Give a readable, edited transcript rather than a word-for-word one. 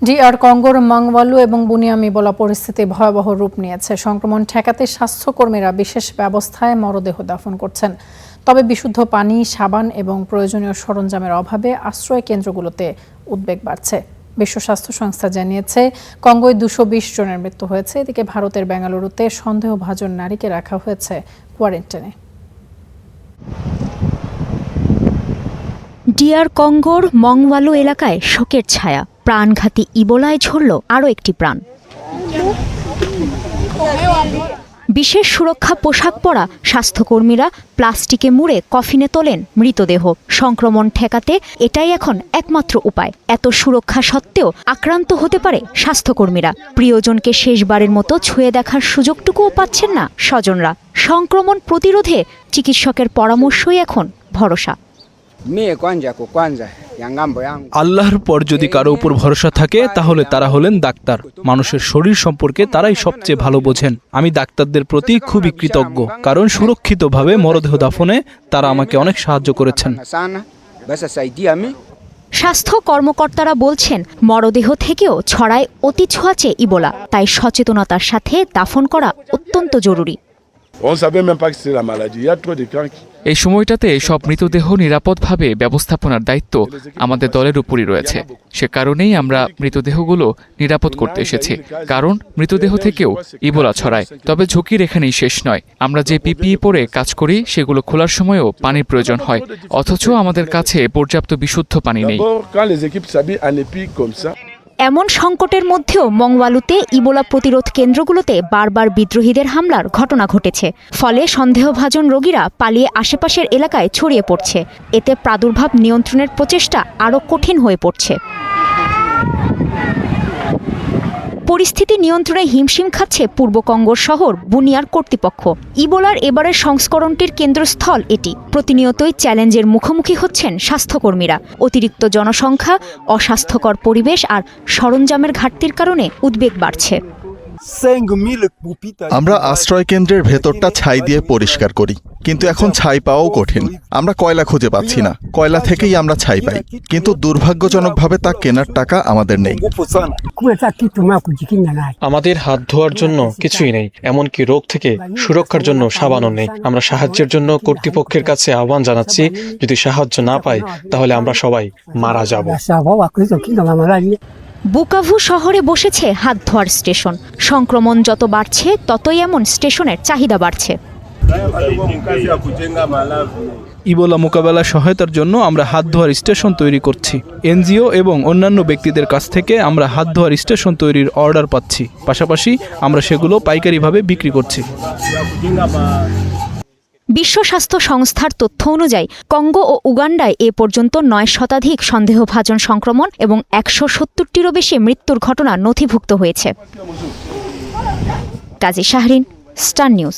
DR কঙ্গোর মাংওয়ালু এবং বুনিয়াম Ebola পরিস্থিতি ভয়াবহ রূপ নিয়েছে। সংক্রমণ ঠেকাতে স্বাস্থ্যকর্মীরা বিশেষ ব্যবস্থায় মরদেহ দাফন করছেন। তবে বিশুদ্ধ পানি, সাবান এবং প্রয়োজনীয় সরঞ্জামের অভাবে আশ্রয় কেন্দ্রগুলোতে উদ্বেগ বাড়ছে। বিশ্ব স্বাস্থ্য সংস্থা জানিয়েছে কঙ্গোয় 220 জনের মৃত্যু হয়েছে। এদিকে ভারতের বেঙ্গালুরুতে সন্দেহভাজন নারীকে রাখা হয়েছে কোয়ারেন্টাইনে। DR কঙ্গোর মংওয়ালু এলাকায় শোকের ছায়া। প্রাণঘাতী ইবোলায় ঝরল আরও একটি প্রাণ। বিশেষ সুরক্ষা পোশাক পরা স্বাস্থ্যকর্মীরা প্লাস্টিকে মুড়ে কফিনে তোলেন মৃতদেহ। সংক্রমণ ঠেকাতে এটাই এখন একমাত্র উপায়। এত সুরক্ষা সত্ত্বেও আক্রান্ত হতে পারে স্বাস্থ্যকর্মীরা। প্রিয়জনকে শেষবারের মতো ছুঁয়ে দেখার সুযোগটুকুও পাচ্ছেন না স্বজনরা। সংক্রমণ প্রতিরোধে চিকিৎসকের পরামর্শই এখন ভরসা। আল্লাহর পর যদি কারো উপর ভরসা থাকে তাহলে তারা হলেন ডাক্তার। মানুষের শরীর সম্পর্কে তারাই সবচেয়ে ভালো বোঝেন। আমি ডাক্তারদের প্রতি খুবই কৃতজ্ঞ, কারণ সুরক্ষিতভাবে মরদেহ দাফনে তারা আমাকে অনেক সাহায্য করেছেন। স্বাস্থ্য কর্মকর্তারা বলছেন মরদেহ থেকেও ছড়ায় অতি ছোঁয়াচে ইবোলা, তাই সচেতনতার সাথে দাফন করা অত্যন্ত জরুরি। এই সময়টাতে সব মৃতদেহ নিরাপদভাবে ব্যবস্থাপনার দায়িত্ব আমাদের দলের উপরই রয়েছে। সে কারণেই আমরা মৃতদেহগুলো নিরাপদ করতে এসেছি, কারণ মৃতদেহ থেকেও ইবোলা ছড়ায়। তবে ঝুঁকির এখানেই শেষ নয়। আমরা যে পিপিই পরে কাজ করি সেগুলো খোলার সময়ও পানির প্রয়োজন হয়, অথচ আমাদের কাছে পর্যাপ্ত বিশুদ্ধ পানি নেই। এমন সংকটের মধ্যেও মংওয়ালুতে ইবোলা প্রতিরোধ কেন্দ্রগুলোতে বারবার বিদ্রোহীদের হামলার ঘটনা ঘটেছে। ফলে সন্দেহভাজন রোগীরা পালিয়ে আশেপাশের এলাকায় ছড়িয়ে পড়ছে। এতে প্রাদুর্ভাব নিয়ন্ত্রণের প্রচেষ্টা আরও কঠিন হয়ে পড়ছে। পরিস্থিতি নিয়ন্ত্রণে হিমশিম খাচ্ছে পূর্ব কঙ্গোর শহর বুনিয়ার কর্তৃপক্ষ। ইবোলার এবারের সংস্করণটির কেন্দ্রস্থল এটি। প্রতিনিয়তই চ্যালেঞ্জের মুখোমুখি হচ্ছেন স্বাস্থ্যকর্মীরা। অতিরিক্ত জনসংখ্যা, অস্বাস্থ্যকর পরিবেশ আর সরঞ্জামের ঘাটতির কারণে উদ্বেগ বাড়ছে। আমরা আশ্রয় কেন্দ্রের ভেতরটা ছাই দিয়ে পরিষ্কার করি, কিন্তু এখন ছাই পাওয়াও কঠিন। আমরা কয়লা খুঁজে পাচ্ছি না। কয়লা থেকেই আমরা ছাই পাই, কিন্তু দুর্ভাগ্যজনকভাবে তা কেনার টাকা আমাদের নেই। আমাদের হাত ধোয়ার জন্য কিছুই নেই, এমনকি রোগ থেকে সুরক্ষার জন্য সাবানও নেই। আমরা সাহায্যের জন্য কর্তৃপক্ষের কাছে আহ্বান জানাচ্ছি। যদি সাহায্য না পাই তাহলে আমরা সবাই মারা যাব। বুকাভু শহরে বসেছে হাত ধোয়ার স্টেশন। সংক্রমণ যত বাড়ছে ততই এমন স্টেশনের চাহিদা বাড়ছে। ইবোলা মোকাবেলা সহায়তার জন্য আমরা হাত ধোয়ার স্টেশন তৈরি করছি। এনজিও এবং অন্যান্য ব্যক্তিদের কাছ থেকে আমরা হাত ধোয়ার স্টেশন তৈরির অর্ডার পাচ্ছি। পাশাপাশি আমরা সেগুলো পাইকারিভাবে বিক্রি করছি। বিশ্ব স্বাস্থ্য সংস্থার তথ্য অনুযায়ী কঙ্গো ও উগান্ডায় এ পর্যন্ত 9 শতাধিক সন্দেহভাজন সংক্রমণ এবং 170টিরও বেশি মৃত্যুর ঘটনা নথিভুক্ত হয়েছে। কাজী শাহরিন, স্টার নিউজ।